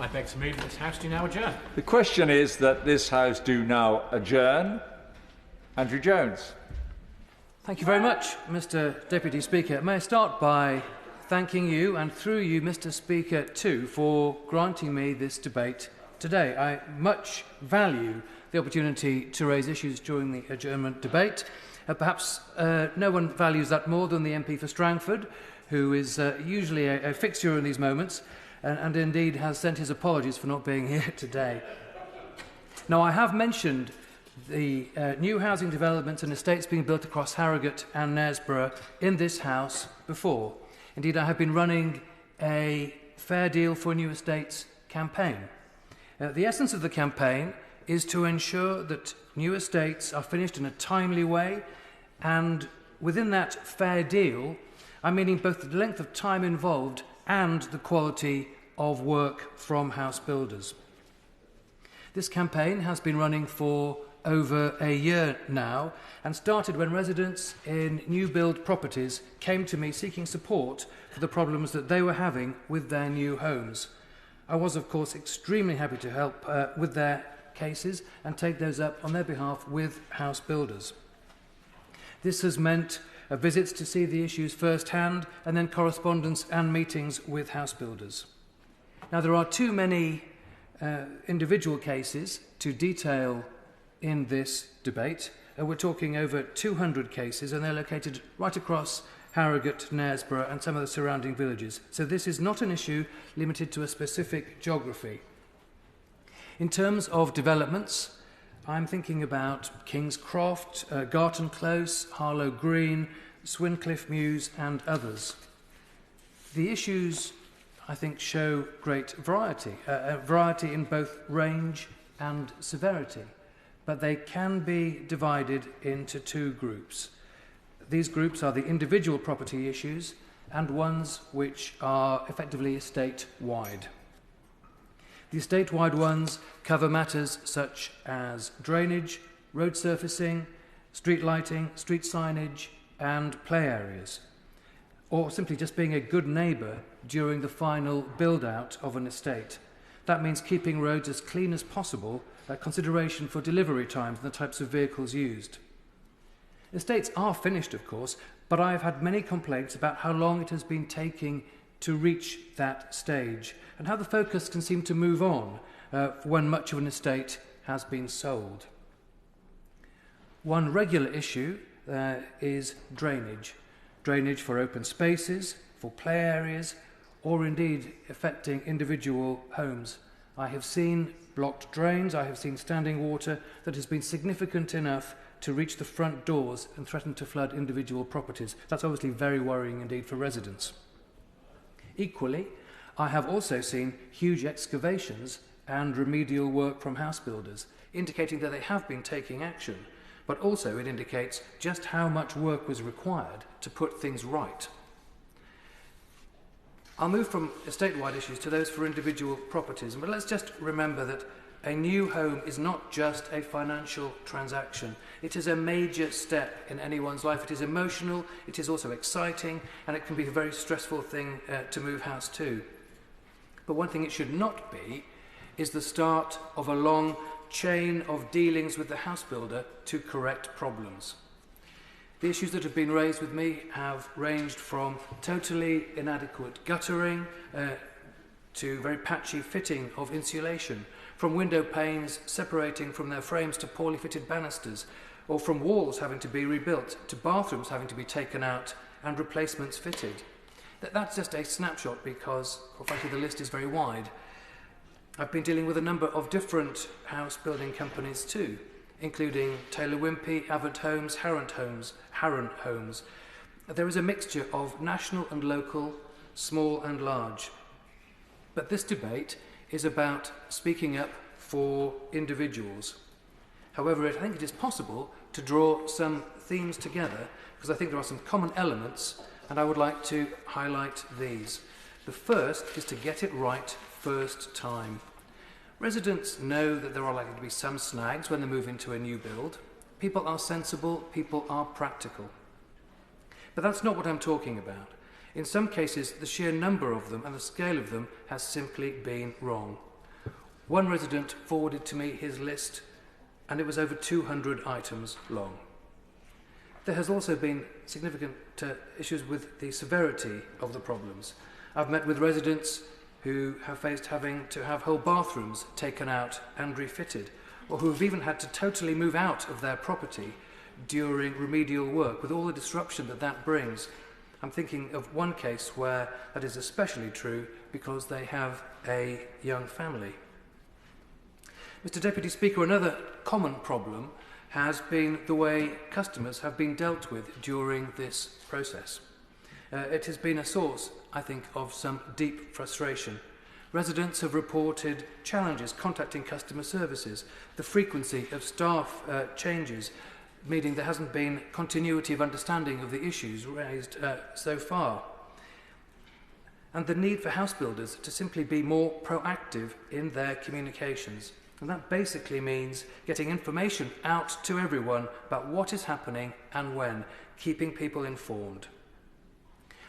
I beg to move that this House do now adjourn. The question is that this House do now adjourn. Andrew Jones. Thank you very much, Mr. Deputy Speaker. May I start by thanking you, and through you, Mr. Speaker, too, for granting me this debate today. I much value the opportunity to raise issues during the adjournment debate. Perhaps no one values that more than the MP for Strangford, who is usually a fixture in these moments, and indeed has sent his apologies for not being here today. Now, I have mentioned the new housing developments and estates being built across Harrogate and Knaresborough in this House before. Indeed, I have been running a Fair Deal for New Estates campaign. The essence of the campaign is to ensure that new estates are finished in a timely way, and within that fair deal, I'm meaning both the length of time involved and the quality of work from house builders. This campaign has been running for over a year now and started when residents in new build properties came to me seeking support for the problems that they were having with their new homes. I was, of course, extremely happy to help with their cases and take those up on their behalf with house builders. This has meant visits to see the issues firsthand and then correspondence and meetings with house builders. Now, there are too many individual cases to detail in this debate. We're talking over 200 cases, and they're located right across Harrogate, Knaresborough and some of the surrounding villages. So this is not an issue limited to a specific geography. In terms of developments, I'm thinking about King's Croft, Garton Close, Harlow Green, Swincliffe Mews and others. The issues, I think, show great variety, variety in both range and severity, but they can be divided into two groups. These groups are the individual property issues and ones which are effectively estate-wide. The estate-wide ones cover matters such as drainage, road surfacing, street lighting, street signage and play areas, or simply just being a good neighbour during the final build-out of an estate. That means keeping roads as clean as possible, consideration for delivery times and the types of vehicles used. Estates are finished, of course, but I've had many complaints about how long it has been taking to reach that stage and how the focus can seem to move on when much of an estate has been sold. One regular issue is drainage. Drainage for open spaces, for play areas, or indeed affecting individual homes. I have seen blocked drains, I have seen standing water that has been significant enough to reach the front doors and threaten to flood individual properties. That's obviously very worrying indeed for residents. Equally, I have also seen huge excavations and remedial work from house builders, indicating that they have been taking action, but also it indicates just how much work was required to put things right. I'll move from estate-wide issues to those for individual properties, but let's just remember that a new home is not just a financial transaction. It is a major step in anyone's life. It is emotional, it is also exciting, and it can be a very stressful thing to move house too. But one thing it should not be is the start of a long chain of dealings with the house builder to correct problems. The issues that have been raised with me have ranged from totally inadequate guttering to very patchy fitting of insulation, from window panes separating from their frames to poorly fitted banisters, or from walls having to be rebuilt to bathrooms having to be taken out and replacements fitted. That's just a snapshot because, quite frankly, the list is very wide. I've been dealing with a number of different house building companies too, including Taylor Wimpey, Avent Homes, Harron Homes. There is a mixture of national and local, small and large. But this debate is about speaking up for individuals. However, I think it is possible to draw some themes together because I think there are some common elements and I would like to highlight these. The first is to get it right first time. Residents know that there are likely to be some snags when they move into a new build. People are sensible, people are practical. But that's not what I'm talking about. In some cases, the sheer number of them and the scale of them has simply been wrong. One resident forwarded to me his list, and it was over 200 items long. There has also been significant issues with the severity of the problems. I've met with residents who have faced having to have whole bathrooms taken out and refitted, or who have even had to totally move out of their property during remedial work, with all the disruption that that brings. I'm thinking of one case where that is especially true because they have a young family. Mr. Deputy Speaker, another common problem has been the way customers have been dealt with during this process. It has been a source, I think, of some deep frustration. Residents have reported challenges contacting customer services, the frequency of staff changes, meaning there hasn't been continuity of understanding of the issues raised so far, and the need for house builders to simply be more proactive in their communications. And that basically means getting information out to everyone about what is happening and when, keeping people informed.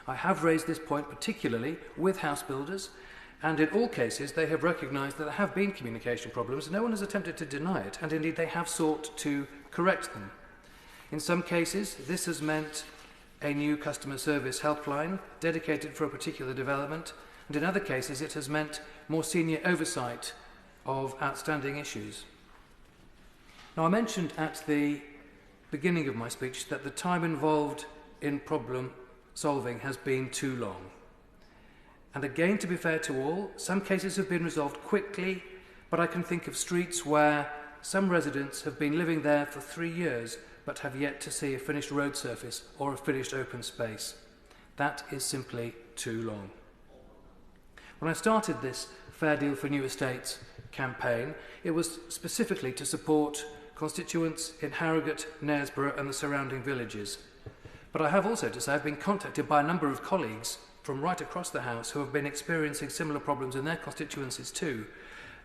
I have raised this point particularly with house builders, and in all cases they have recognised that there have been communication problems. No one has attempted to deny it, and indeed they have sought to correct them. In some cases, this has meant a new customer service helpline dedicated for a particular development, and in other cases it has meant more senior oversight of outstanding issues. Now, I mentioned at the beginning of my speech that the time involved in problem solving has been too long. And again, to be fair to all, some cases have been resolved quickly, but I can think of streets where some residents have been living there for 3 years but have yet to see a finished road surface or a finished open space. That is simply too long. When I started this Fair Deal for New Estates campaign, it was specifically to support constituents in Harrogate, Knaresborough and the surrounding villages. But I have also to say I've been contacted by a number of colleagues from right across the House who have been experiencing similar problems in their constituencies too.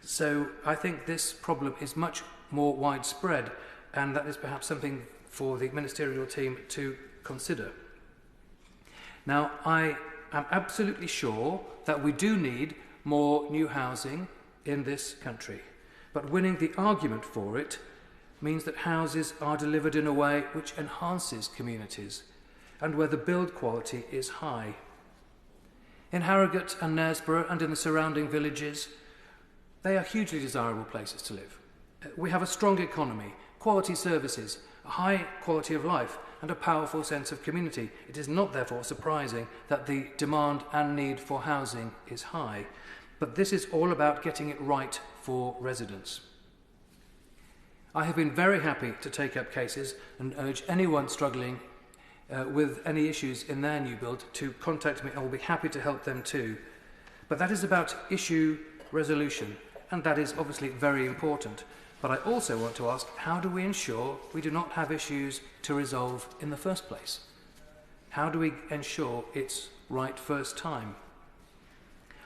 So I think this problem is much more widespread, and that is perhaps something for the ministerial team to consider. Now, I am absolutely sure that we do need more new housing in this country, but winning the argument for it means that houses are delivered in a way which enhances communities and where the build quality is high. In Harrogate and Knaresborough and in the surrounding villages, they are hugely desirable places to live. We have a strong economy, quality services, a high quality of life and a powerful sense of community. It is not therefore surprising that the demand and need for housing is high, but this is all about getting it right for residents. I have been very happy to take up cases and urge anyone struggling with any issues in their new build to contact me. I will be happy to help them too. But that is about issue resolution, and that is obviously very important. But I also want to ask, how do we ensure we do not have issues to resolve in the first place? How do we ensure it's right first time?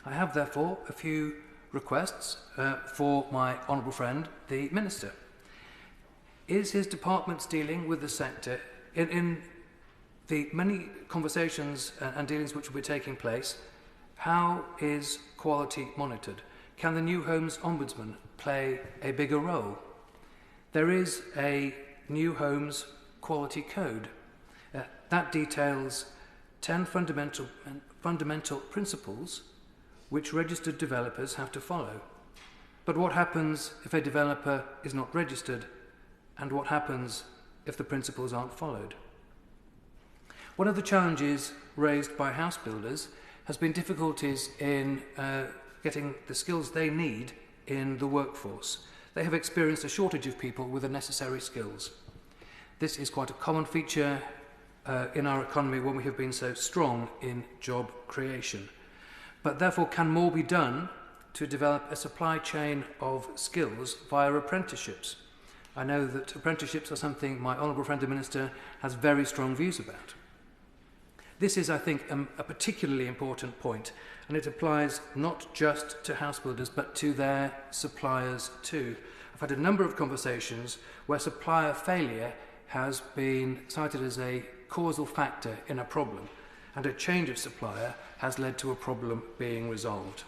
I have therefore a few requests for my honourable friend, the Minister. Is his department's dealing with the sector in the many conversations and dealings which will be taking place? How is quality monitored? Can the New Homes Ombudsman play a bigger role? There is a New Homes Quality Code that details 10 fundamental principles which registered developers have to follow. But what happens if a developer is not registered, and what happens if the principles aren't followed? One of the challenges raised by house builders has been difficulties in getting the skills they need in the workforce. They have experienced a shortage of people with the necessary skills. This is quite a common feature in our economy when we have been so strong in job creation. But therefore, can more be done to develop a supply chain of skills via apprenticeships? I know that apprenticeships are something my honourable friend the Minister has very strong views about. This is, I think, a particularly important point, and it applies not just to house builders but to their suppliers too. I've had a number of conversations where supplier failure has been cited as a causal factor in a problem, and a change of supplier has led to a problem being resolved.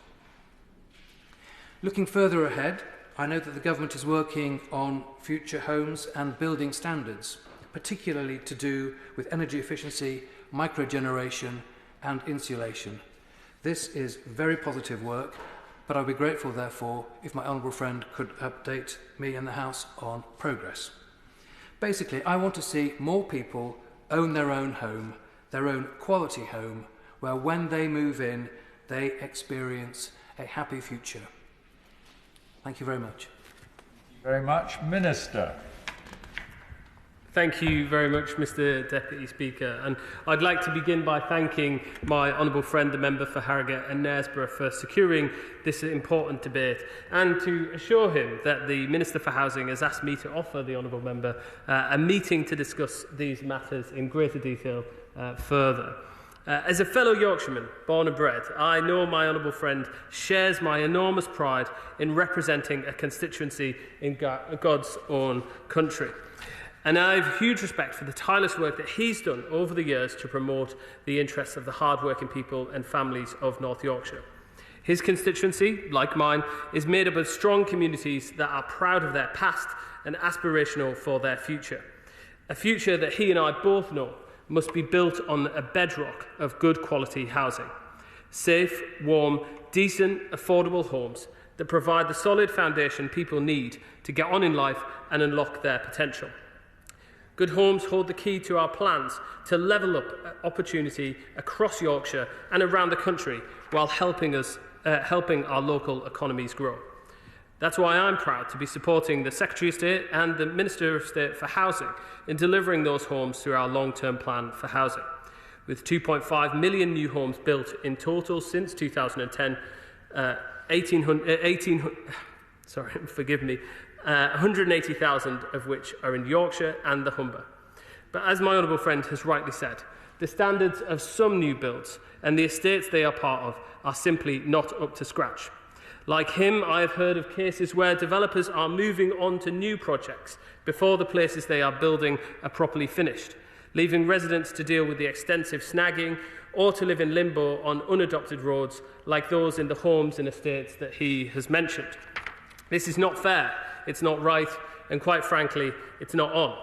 Looking further ahead, I know that the government is working on future homes and building standards, particularly to do with energy efficiency, microgeneration and insulation. This is very positive work, but I'd be grateful, therefore, if my honourable friend could update me and the House on progress. Basically, I want to see more people own their own home, their own quality home, where when they move in, they experience a happy future. Thank you very much. Very much. Minister. Thank you very much, Mr Deputy Speaker. And I'd like to begin by thanking my honourable friend, the member for Harrogate and Knaresborough, for securing this important debate, and to assure him that the Minister for Housing has asked me to offer the honourable member a meeting to discuss these matters in greater detail further. As a fellow Yorkshireman, born and bred, I know my honourable friend shares my enormous pride in representing a constituency in God's own country. And I have huge respect for the tireless work that he's done over the years to promote the interests of the hard-working people and families of North Yorkshire. His constituency, like mine, is made up of strong communities that are proud of their past and aspirational for their future. A future that he and I both know must be built on a bedrock of good quality housing. Safe, warm, decent, affordable homes that provide the solid foundation people need to get on in life and unlock their potential. Good homes hold the key to our plans to level up opportunity across Yorkshire and around the country while helping our local economies grow. That's why I'm proud to be supporting the Secretary of State and the Minister of State for Housing in delivering those homes through our long-term plan for housing. With 2.5 million new homes built in total since 2010, 180,000 of which are in Yorkshire and the Humber. But as my honourable friend has rightly said, the standards of some new builds and the estates they are part of are simply not up to scratch. Like him, I have heard of cases where developers are moving on to new projects before the places they are building are properly finished, leaving residents to deal with the extensive snagging or to live in limbo on unadopted roads like those in the homes and estates that he has mentioned. This is not fair, it's not right, and quite frankly, it's not on.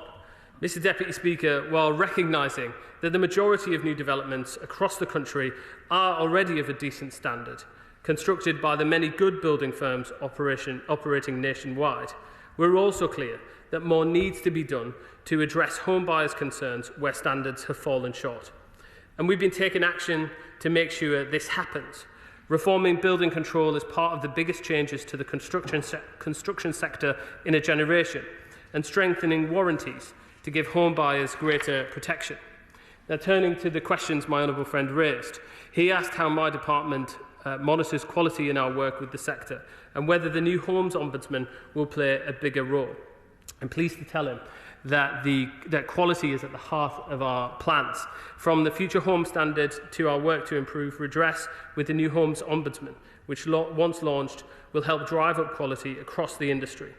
Mr Deputy Speaker, while recognising that the majority of new developments across the country are already of a decent standard, constructed by the many good building firms operating nationwide, we're also clear that more needs to be done to address home buyers' concerns where standards have fallen short. And we've been taking action to make sure this happens. Reforming building control is part of the biggest changes to the construction sector in a generation, and strengthening warranties to give home buyers greater protection. Now, turning to the questions my honourable friend raised, he asked how my department monitors quality in our work with the sector and whether the new Homes Ombudsman will play a bigger role. I'm pleased to tell him that quality is at the heart of our plans, from the future home standard to our work to improve redress with the new Homes Ombudsman, which once launched will help drive up quality across the industry.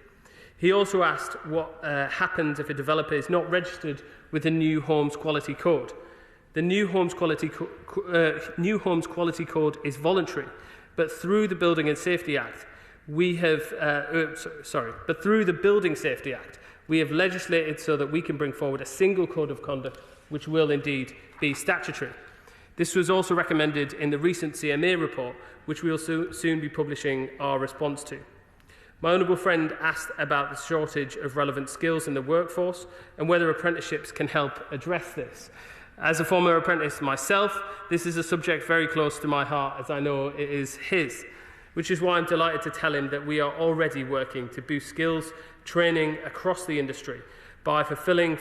He also asked what happens if a developer is not registered with the new Homes Quality Code. The new Homes Quality Code is voluntary, but through the Building and Safety Act, we have legislated so that we can bring forward a single code of conduct which will indeed be statutory. This was also recommended in the recent CMA report, which we will soon be publishing our response to. My honourable friend asked about the shortage of relevant skills in the workforce and whether apprenticeships can help address this. As a former apprentice myself, this is a subject very close to my heart, as I know it is his, which is why I'm delighted to tell him that we are already working to boost skills training across the industry by fully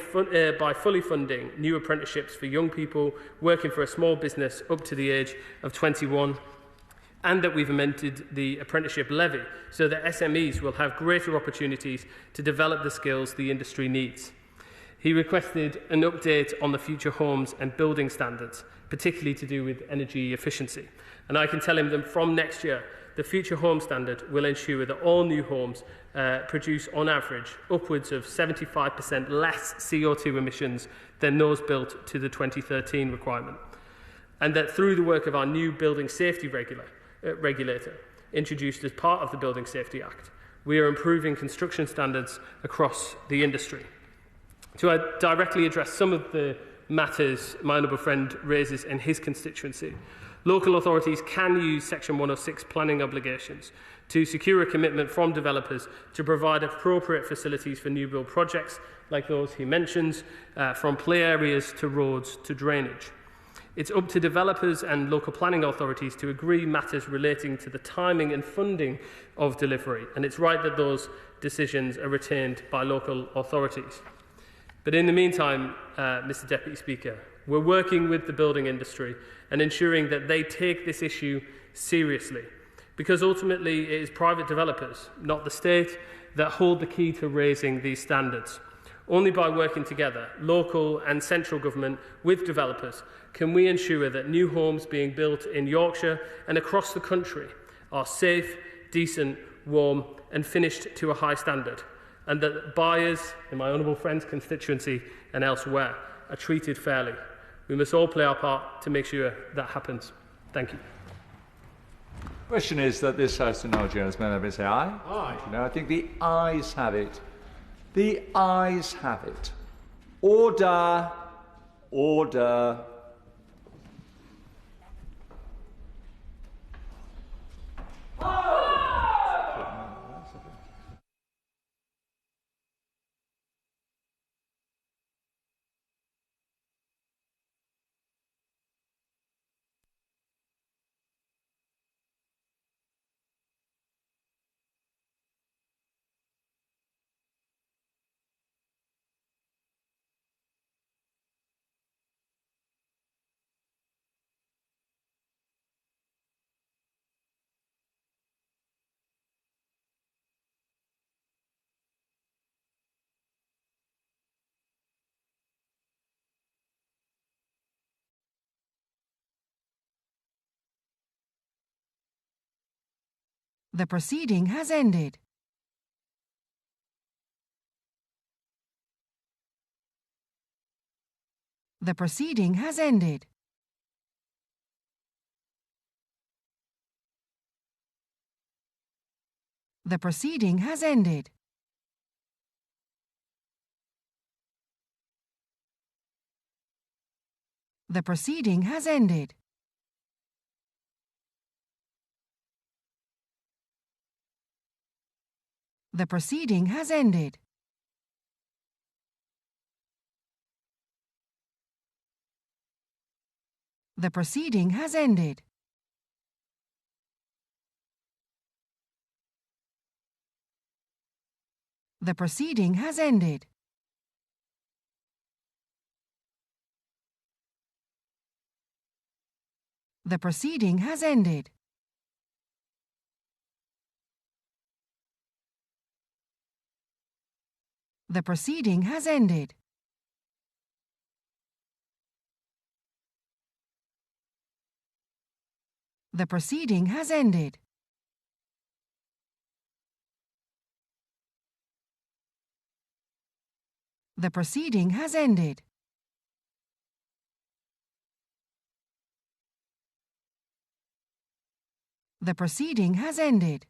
funding new apprenticeships for young people working for a small business up to the age of 21, and that we've amended the apprenticeship levy so that SMEs will have greater opportunities to develop the skills the industry needs. He requested an update on the future homes and building standards, particularly to do with energy efficiency. And I can tell him that from next year, the future home standard will ensure that all new homes produce, on average, upwards of 75% less CO2 emissions than those built to the 2013 requirement. And that through the work of our new building safety regulator, introduced as part of the Building Safety Act, we are improving construction standards across the industry. To directly address some of the matters my honourable friend raises in his constituency, local authorities can use Section 106 planning obligations to secure a commitment from developers to provide appropriate facilities for new build projects like those he mentions, from play areas to roads to drainage. It's up to developers and local planning authorities to agree matters relating to the timing and funding of delivery, and it's right that those decisions are retained by local authorities. But in the meantime, Mr. Deputy Speaker, we're working with the building industry and ensuring that they take this issue seriously, because ultimately it is private developers, not the state, that hold the key to raising these standards. Only by working together, local and central government, with developers, can we ensure that new homes being built in Yorkshire and across the country are safe, decent, warm and finished to a high standard, and that buyers in my honourable friend's constituency and elsewhere are treated fairly. We must all play our part to make sure that happens. Thank you. The question is that this House now adjourns. May I say aye? Aye. No, I think the ayes have it. The ayes have it. Order. Order. The proceeding has ended. The proceeding has ended. The proceeding has ended. The proceeding has ended. The proceeding has ended. The proceeding has ended. The proceeding has ended. The proceeding has ended. The proceeding has ended. The proceeding has ended. The proceeding has ended. The proceeding has ended.